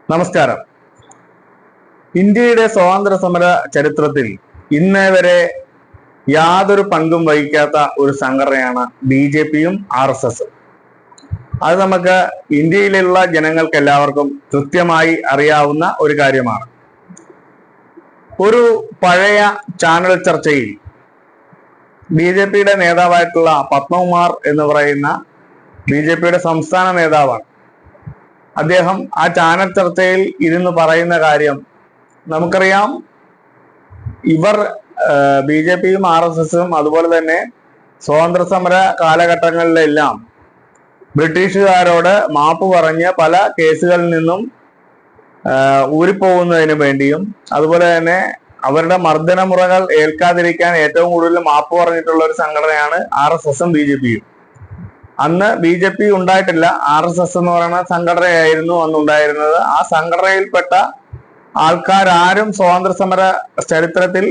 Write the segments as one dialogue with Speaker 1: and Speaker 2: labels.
Speaker 1: നമസ്കാരം. ഇന്ത്യയുടെ സ്വാതന്ത്ര്യ സമര ചരിത്രത്തിൽ ഇന്നേ വരെ യാതൊരു പങ്കും വഹിക്കാത്ത ഒരു സംഘടനയാണ് BJPയും RSSും. അത് നമുക്ക് ഇന്ത്യയിലുള്ള ജനങ്ങൾക്ക് എല്ലാവർക്കും കൃത്യമായി അറിയാവുന്ന ഒരു കാര്യമാണ്. ഒരു പഴയ ചാനൽ ചർച്ചയിൽ BJPയുടെ നേതാവായിട്ടുള്ള പത്മകുമാർ എന്ന് പറയുന്ന BJPയുടെ സംസ്ഥാന നേതാവാണ്. അദ്ദേഹം ആ ചാനൽ ചർച്ചയിൽ ഇരുന്ന് പറയുന്ന കാര്യം നമുക്കറിയാം. ഇവർ BJPയും RSSും അതുപോലെ തന്നെ സ്വാതന്ത്ര്യ സമര കാലഘട്ടങ്ങളിലെല്ലാം ബ്രിട്ടീഷുകാരോട് മാപ്പ് പറഞ്ഞ് പല കേസുകളിൽ നിന്നും ഊരിപ്പോകുന്നതിന് വേണ്ടിയും അതുപോലെ തന്നെ അവരുടെ മർദ്ദനമുറകൾ ഏൽക്കാതിരിക്കാൻ ഏറ്റവും കൂടുതൽ മാപ്പ് പറഞ്ഞിട്ടുള്ള ഒരു സംഘടനയാണ് RSSും BJPയും. അന്ന് BJP ഉണ്ടായിട്ടില്ല, RSS എന്ന് പറയുന്ന സംഘടനയായിരുന്നു അന്നുണ്ടായിരുന്നത്. ആ സംഘടനയിൽപ്പെട്ട ആൾക്കാരും സ്വാതന്ത്ര്യ സമര ചരിത്രത്തിൽ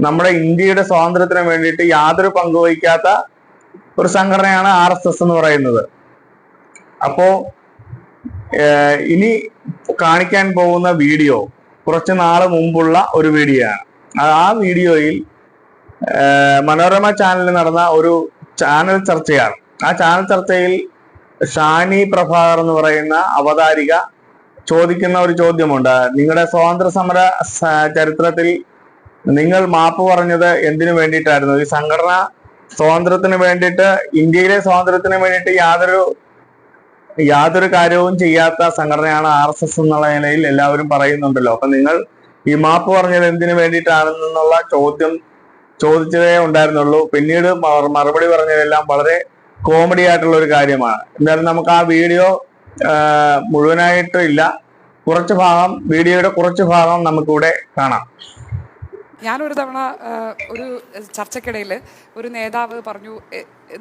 Speaker 1: നമ്മുടെ ഇന്ത്യയുടെ സ്വാതന്ത്ര്യത്തിന് വേണ്ടിയിട്ട് യാതൊരു പങ്കുവഹിക്കാത്ത ഒരു സംഘടനയാണ് RSS എന്ന് പറയുന്നത്. അപ്പോ ഇനി കാണിക്കാൻ പോകുന്ന വീഡിയോ കുറച്ച് നാള് മുമ്പുള്ള ഒരു വീഡിയോ ആണ്. ആ വീഡിയോയിൽ മനോരമ ചാനലിൽ നടന്ന ഒരു ചാനൽ ചർച്ചയാണ്. ആ ചാനൽ ചർച്ചയിൽ ഷാനി പ്രഭാകർ എന്ന് പറയുന്ന അവതാരിക ചോദിക്കുന്ന ഒരു ചോദ്യമുണ്ട്. നിങ്ങളുടെ സ്വാതന്ത്ര്യ സമര ചരിത്രത്തിൽ നിങ്ങൾ മാപ്പ് പറഞ്ഞത് എന്തിനു വേണ്ടിയിട്ടായിരുന്നു? ഈ സംഘടന സ്വാതന്ത്ര്യത്തിന് വേണ്ടിയിട്ട്, ഇന്ത്യയിലെ സ്വാതന്ത്ര്യത്തിന് വേണ്ടിയിട്ട് യാതൊരു കാര്യവും ചെയ്യാത്ത സംഘടനയാണ് RSS എന്നുള്ള നിലയിൽ എല്ലാവരും പറയുന്നുണ്ടല്ലോ. അപ്പൊ നിങ്ങൾ ഈ മാപ്പ് പറഞ്ഞത് എന്തിനു വേണ്ടിയിട്ടാണെന്നുള്ള ചോദ്യം ചോദിച്ചതേ ഉണ്ടായിരുന്നുള്ളൂ. പിന്നീട് മറുപടി പറഞ്ഞതെല്ലാം വളരെ കോമഡി ആയിട്ടുള്ള ഒരു കാര്യമാണ്. എന്തായാലും നമുക്ക് ആ വീഡിയോ മുഴുവനായിട്ട് ഇല്ല, വീഡിയോയുടെ കുറച്ച് ഭാഗം നമുക്കിവിടെ കാണാം.
Speaker 2: ഞാനൊരു തവണ ഒരു ചർച്ചയ്ക്കിടയിൽ ഒരു നേതാവ് പറഞ്ഞു,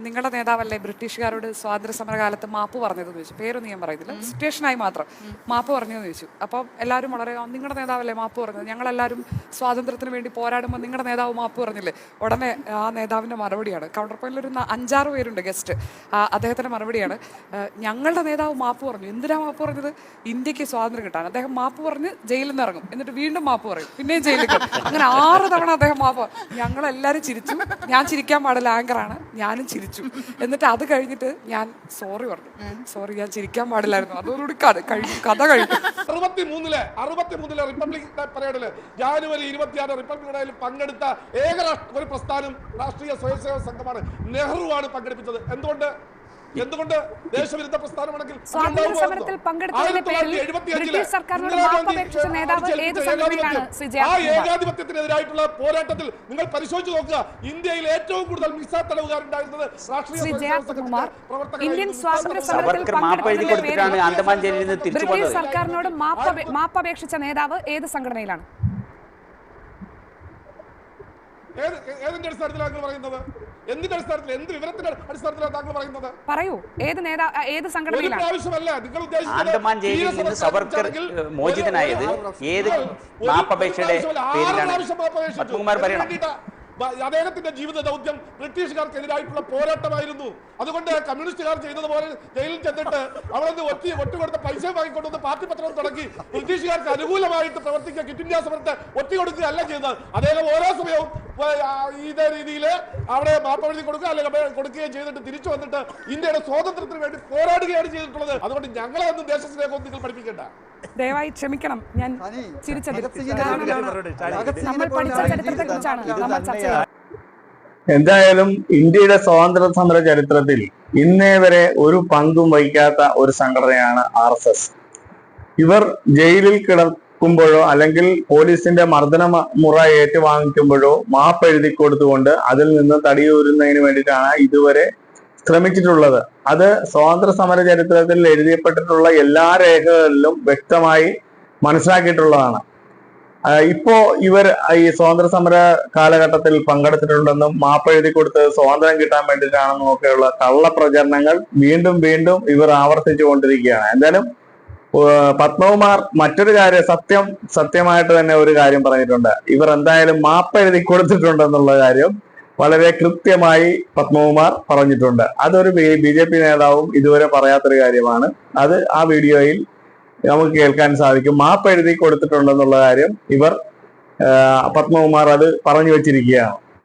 Speaker 2: നിങ്ങളുടെ നേതാവല്ലേ ബ്രിട്ടീഷുകാരോട് സ്വാതന്ത്ര്യ സമരകാലത്ത് മാപ്പ് പറഞ്ഞതെന്ന് ചോദിച്ചു. പേരൊന്നും ഞാൻ പറയുന്നില്ല, സിറ്റുവേഷനായി മാത്രം മാപ്പ് പറഞ്ഞതെന്ന് ചോദിച്ചു. അപ്പം എല്ലാവരും വളരെ, നിങ്ങളുടെ നേതാവല്ലേ മാപ്പ് പറഞ്ഞത്, ഞങ്ങളെല്ലാവരും സ്വാതന്ത്ര്യത്തിന് വേണ്ടി പോരാടുമ്പോൾ നിങ്ങളുടെ നേതാവ് മാപ്പ് പറഞ്ഞില്ലേ? ഉടനെ ആ നേതാവിൻ്റെ മറുപടിയാണ്, കൗണ്ടർ പോയിന്റിൽ ഒരു 5-6 പേരുണ്ട് ഗസ്റ്റ്, അദ്ദേഹത്തിൻ്റെ മറുപടിയാണ്, ഞങ്ങളുടെ നേതാവ് മാപ്പ് പറഞ്ഞു. എന്തിനാ മാപ്പ് പറഞ്ഞത്? ഇന്ത്യക്ക് സ്വാതന്ത്ര്യം കിട്ടാൻ. അദ്ദേഹം മാപ്പ് പറഞ്ഞ് ജയിലിൽ നിന്ന് ഇറങ്ങും, എന്നിട്ട് വീണ്ടും മാപ്പ് പറയും, പിന്നെയും ജയിലിൽ കിട്ടും. അങ്ങനെ 6 തവണ അദ്ദേഹം മാപ്പ്. ഞങ്ങളെല്ലാവരും ചിരിച്ചു. ഞാൻ ചിരിക്കാൻ പാടില്ല, ആങ്കറാണ്, ഞാനും ചിരിച്ചു. എന്നിട്ട് അത് കഴിഞ്ഞിട്ട് ഞാൻ സോറി പറഞ്ഞു, സോറി ഞാൻ ചിരിക്കാൻ പാടില്ലായിരുന്നു, അതോടുകൂടി കഥ കഴിഞ്ഞു.
Speaker 3: 63 റിപ്പബ്ലിക് പരേഡില് ജാനുവരി 26 റിപ്പബ്ലിക് പരേഡിൽ പങ്കെടുത്ത ഏക ഒരു പ്രസ്ഥാനം രാഷ്ട്രീയ സ്വയംസേവക സംഘമാണ്. നെഹ്റുവാണ് പങ്കെടുപ്പിച്ചത്. എന്തുകൊണ്ട് ദേശവിരുദ്ധ പ്രസ്ഥാനമാണെങ്കിൽ
Speaker 4: സ്വാതന്ത്ര്യ സമരത്തിൽ പങ്കെടുത്തതിന്റെ പേരിൽ ബ്രിട്ടീഷ് സർക്കാരിനോട് മാപ്പപേക്ഷിച്ച നേതാവ് ഏത് സംഘടനയിലാണ്?
Speaker 3: ആ ഏകാധിപത്യത്തിനെതിരായിട്ടുള്ള പോരാട്ടത്തിൽ നിങ്ങൾ പരിശോധിച്ച് നോക്കുക. ഇന്ത്യയിൽ ഏറ്റവും കൂടുതൽ മിസ തടവുകാരുണ്ടായിരുന്നത്
Speaker 4: ഇന്ത്യൻ സ്വാതന്ത്ര്യ സമരത്തിൽ പങ്കെടുത്തതിന്റെ പേരിൽ ബ്രിട്ടീഷ് സർക്കാരിനോട് മാപ്പപേക്ഷിച്ച നേതാവ് ഏത് സംഘടനയിലാണ്?
Speaker 3: ഏതിന്റെ അടിസ്ഥാനത്തിലാണ് പറയുന്നത്? എന്തിന്റെ അടിസ്ഥാനത്തിൽ, എന്ത് വിവരത്തിന്റെ അടിസ്ഥാനത്തിലാണ് താങ്കൾ പറയുന്നത്?
Speaker 4: പറയൂ, ഏത് സംഘടനയിലാണ്?
Speaker 3: ആവശ്യമല്ല, നിങ്ങൾ
Speaker 5: ആൻഡമാൻ ജയിലിൽ നിന്ന് സവർക്കർ മോചിതനായത് ഏത് മാപ്പപേക്ഷയുടെ പേരിലാണ്? പത്മകുമാർ പറയണം.
Speaker 3: അദ്ദേഹത്തിന്റെ ജീവിത ദൗത്യം ബ്രിട്ടീഷുകാർക്കെതിരായിട്ടുള്ള പോരാട്ടമായിരുന്നു. അതുകൊണ്ട് കമ്മ്യൂണിസ്റ്റുകാർ ചെയ്യുന്നത് പോലെ ജയിലിൽ ചെന്നിട്ട് അവിടെ നിന്ന് ഒറ്റ കൊടുത്ത പൈസ വാങ്ങിക്കൊണ്ടുവന്ന് പാർട്ടി പത്രം തുടങ്ങി ബ്രിട്ടീഷുകാർക്ക് അനുകൂലമായിട്ട് പ്രവർത്തിക്കുക, ക്വിറ്റ് ഇന്ത്യ സമരത്തെ ഒറ്റ അല്ല ചെയ്തത്. അദ്ദേഹം ഓരോ സമയവും ഇതേ രീതിയിൽ അവിടെ മാപ്പെഴുതി കൊടുക്കുക അല്ലെങ്കിൽ കൊടുക്കുകയും ചെയ്തിട്ട് തിരിച്ചു വന്നിട്ട് ഇന്ത്യയുടെ സ്വാതന്ത്ര്യത്തിന് വേണ്ടി പോരാടുകയാണ് ചെയ്തിട്ടുള്ളത്. അതുകൊണ്ട് ഞങ്ങളെ ഒന്നും ദേശസ്നേഹം നിങ്ങൾ പഠിപ്പിക്കേണ്ട.
Speaker 4: ദയവായി ക്ഷമിക്കണം, ഞാൻ ചിരിച്ചത് നമ്മൾ പഠിച്ച ചരിത്രത്തെ കുറിച്ചാണ് നമ്മൾ ചർച്ച ചെയ്യുന്നത്.
Speaker 1: എന്തായാലും ഇന്ത്യയുടെ സ്വാതന്ത്ര്യ സമര ചരിത്രത്തിൽ ഇന്നേ വരെ ഒരു പങ്കും വഹിക്കാത്ത ഒരു സംഘടനയാണ് RSS. ഇവർ ജയിലിൽ കിടക്കുമ്പോഴോ അല്ലെങ്കിൽ പോലീസിന്റെ മർദ്ദന മുറ ഏറ്റുവാങ്ങിക്കുമ്പോഴോ മാപ്പ് എഴുതി കൊടുത്തുകൊണ്ട് അതിൽ നിന്ന് തടിയൂരുന്നതിന് വേണ്ടിയിട്ടാണ് ഇതുവരെ ശ്രമിച്ചിട്ടുള്ളത്. അത് സ്വാതന്ത്ര്യ സമര ചരിത്രത്തിൽ എഴുതപ്പെട്ടിട്ടുള്ള എല്ലാ രേഖകളിലും വ്യക്തമായി മനസ്സിലാക്കിയിട്ടുള്ളതാണ്. ഇപ്പോ ഇവർ ഈ സ്വാതന്ത്ര്യ സമര കാലഘട്ടത്തിൽ പങ്കെടുത്തിട്ടുണ്ടെന്നും മാപ്പ് എഴുതി കൊടുത്ത് സ്വാതന്ത്ര്യം കിട്ടാൻ വേണ്ടിയിട്ടാണെന്നും ഒക്കെയുള്ള കള്ളപ്രചരണങ്ങൾ വീണ്ടും ഇവർ ആവർത്തിച്ചു കൊണ്ടിരിക്കുകയാണ്. എന്തായാലും പത്മകുമാർ മറ്റൊരു കാര്യം സത്യമായിട്ട് തന്നെ ഒരു കാര്യം പറഞ്ഞിട്ടുണ്ട്. ഇവർ എന്തായാലും മാപ്പ് എഴുതി കൊടുത്തിട്ടുണ്ടെന്നുള്ള കാര്യം വളരെ കൃത്യമായി പത്മകുമാർ പറഞ്ഞിട്ടുണ്ട്. അതൊരു BJP നേതാവും ഇതുവരെ പറയാത്തൊരു കാര്യമാണ്. അത് ആ വീഡിയോയിൽ നമുക്ക് കേൾക്കാൻ സാധിക്കും. മാപ്പ് എഴുതി കൊടുത്തിട്ടുണ്ടെന്നുള്ള കാര്യം ഇവർ പത്മകുമാർ അത് പറഞ്ഞു വെച്ചിരിക്കുകയാണ്.